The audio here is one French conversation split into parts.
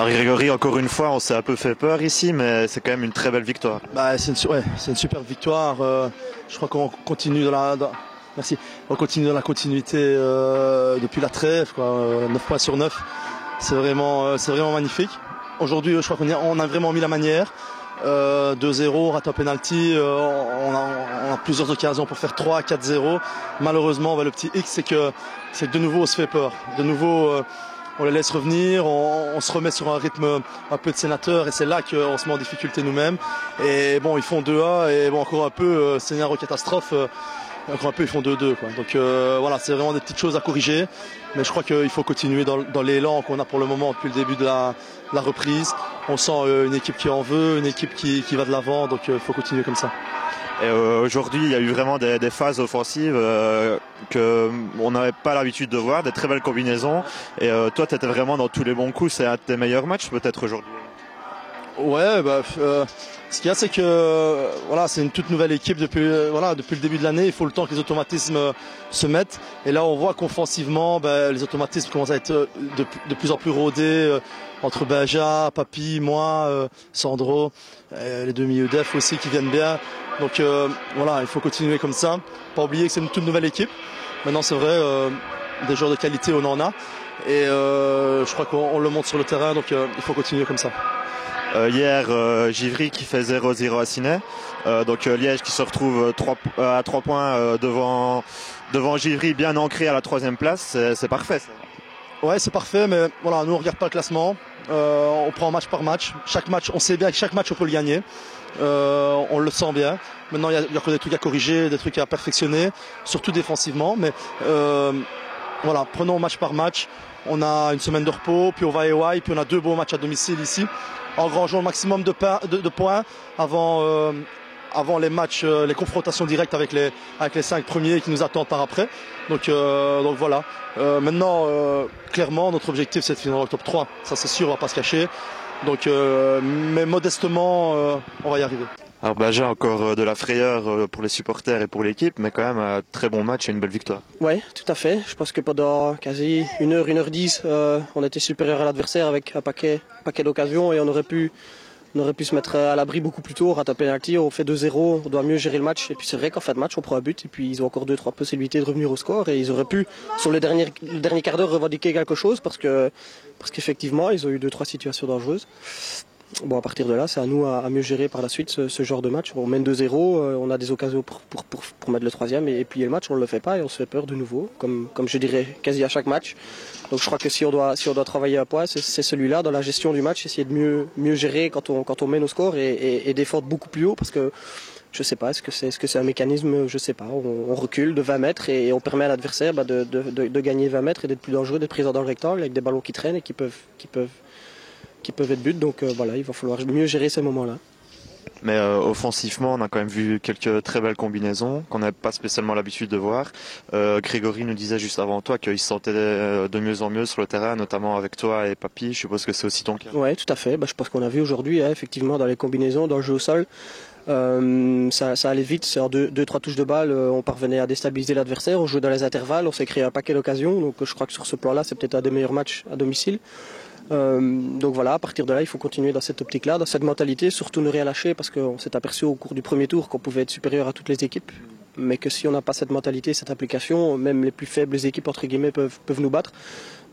Alors Grégory, encore une fois, on s'est un peu fait peur ici, mais c'est quand même une très belle victoire. C'est une super victoire. Je crois qu'on continue merci. On continue dans la continuité depuis la trêve, 9 points sur 9. C'est vraiment magnifique. Aujourd'hui, je crois qu'on a vraiment mis la manière. 2-0, rate un penalty, on a plusieurs occasions pour faire 3, 4-0. Malheureusement, le petit X, c'est que de nouveau on se fait peur. De nouveau, on les laisse revenir, on se remet sur un rythme un peu de sénateur et c'est là qu'on se met en difficulté nous-mêmes. Et bon, ils font 2-1 et bon, encore un peu, scénario catastrophe. Encore un peu, ils font 2-2. Donc voilà, c'est vraiment des petites choses à corriger. Mais je crois qu'il faut continuer dans l'élan qu'on a pour le moment depuis le début de la reprise. On sent une équipe qui en veut, une équipe qui va de l'avant. Donc il faut continuer comme ça. Et aujourd'hui, il y a eu vraiment des phases offensives qu'on n'avait pas l'habitude de voir, des très belles combinaisons. Et toi, tu étais vraiment dans tous les bons coups. C'est un de tes meilleurs matchs peut-être aujourd'hui? Ouais, ce qu'il y a, c'est que c'est une toute nouvelle équipe depuis le début de l'année. Il faut le temps que les automatismes se mettent. Et là, on voit qu'offensivement, les automatismes commencent à être de plus en plus rodés entre Benja, Papy, moi, Sandro, les deux milieux def aussi qui viennent bien. Donc il faut continuer comme ça. Pas oublier que c'est une toute nouvelle équipe. Maintenant, c'est vrai, des joueurs de qualité, on en a. Et je crois qu'on le montre sur le terrain, donc il faut continuer comme ça. Hier, Givry qui fait 0-0 à Ciney. Donc Liège qui se retrouve à 3 points devant Givry, bien ancré à la 3e place. C'est parfait ça. Ouais, c'est parfait, mais voilà, nous on regarde pas le classement. On prend match par match. Chaque match, on sait bien que chaque match on peut le gagner. On le sent bien. Maintenant, il y a encore des trucs à corriger, des trucs à perfectionner, surtout défensivement. Mais prenons match par match. On a une semaine de repos, puis on va à EY, puis on a 2 beaux matchs à domicile ici. Engrangeons le maximum de points avant les matchs, les confrontations directes avec les 5 premiers qui nous attendent par après. Donc voilà. Maintenant, clairement, notre objectif c'est de finir dans le top 3. Ça c'est sûr, on va pas se cacher. Donc, mais modestement, on va y arriver. Alors j'ai encore de la frayeur pour les supporters et pour l'équipe, mais quand même un très bon match et une belle victoire. Oui, tout à fait. Je pense que pendant quasi 1h10, on était supérieur à l'adversaire avec un paquet d'occasions et on aurait pu se mettre à l'abri beaucoup plus tôt. On rate un penalty, on fait 2-0, on doit mieux gérer le match. Et puis c'est vrai qu'en fin de match, on prend un but et puis ils ont encore 2-3 possibilités de revenir au score. Et ils auraient pu, sur le dernier quart d'heure, revendiquer quelque chose parce qu'effectivement, ils ont eu 2-3 situations dangereuses. Bon, à partir de là, c'est à nous à mieux gérer par la suite ce genre de match. On mène 2-0, on a des occasions pour mettre le 3e et plier le match, on ne le fait pas et on se fait peur de nouveau, comme je dirais quasi à chaque match. Donc je crois que si on doit travailler un point, c'est celui-là, dans la gestion du match, essayer de mieux gérer quand on mène au score et défendre beaucoup plus haut parce que je sais pas, est-ce que c'est un mécanisme, je sais pas, on recule de 20 mètres et on permet à l'adversaire de gagner 20 mètres et d'être plus dangereux, d'être présent dans le rectangle avec des ballons qui traînent et qui peuvent être buts, donc il va falloir mieux gérer ces moments-là. Mais offensivement, on a quand même vu quelques très belles combinaisons qu'on n'avait pas spécialement l'habitude de voir. Grégory nous disait juste avant toi qu'il se sentait de mieux en mieux sur le terrain, notamment avec toi et Papy. Je suppose que c'est aussi ton cas. Oui, tout à fait. Je pense qu'on a vu aujourd'hui, effectivement, dans les combinaisons, dans le jeu au sol, ça allait vite. C'est en 2-3 touches de balle, on parvenait à déstabiliser l'adversaire. On jouait dans les intervalles, on s'est créé un paquet d'occasions. Donc je crois que sur ce plan-là, c'est peut-être un des meilleurs matchs à domicile. Donc voilà, à partir de là, il faut continuer dans cette optique-là, dans cette mentalité, surtout ne rien lâcher parce qu'on s'est aperçu au cours du premier tour qu'on pouvait être supérieur à toutes les équipes, mais que si on n'a pas cette mentalité, cette application, même les plus faibles équipes entre guillemets peuvent nous battre.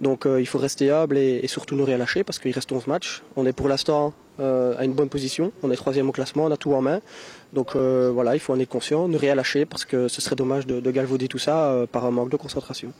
Donc il faut rester humble et surtout ne rien lâcher parce qu'il reste 11 matchs. On est pour l'instant à une bonne position, on est 3e au classement, on a tout en main. Donc il faut en être conscient, ne rien lâcher parce que ce serait dommage de galvauder tout ça par un manque de concentration.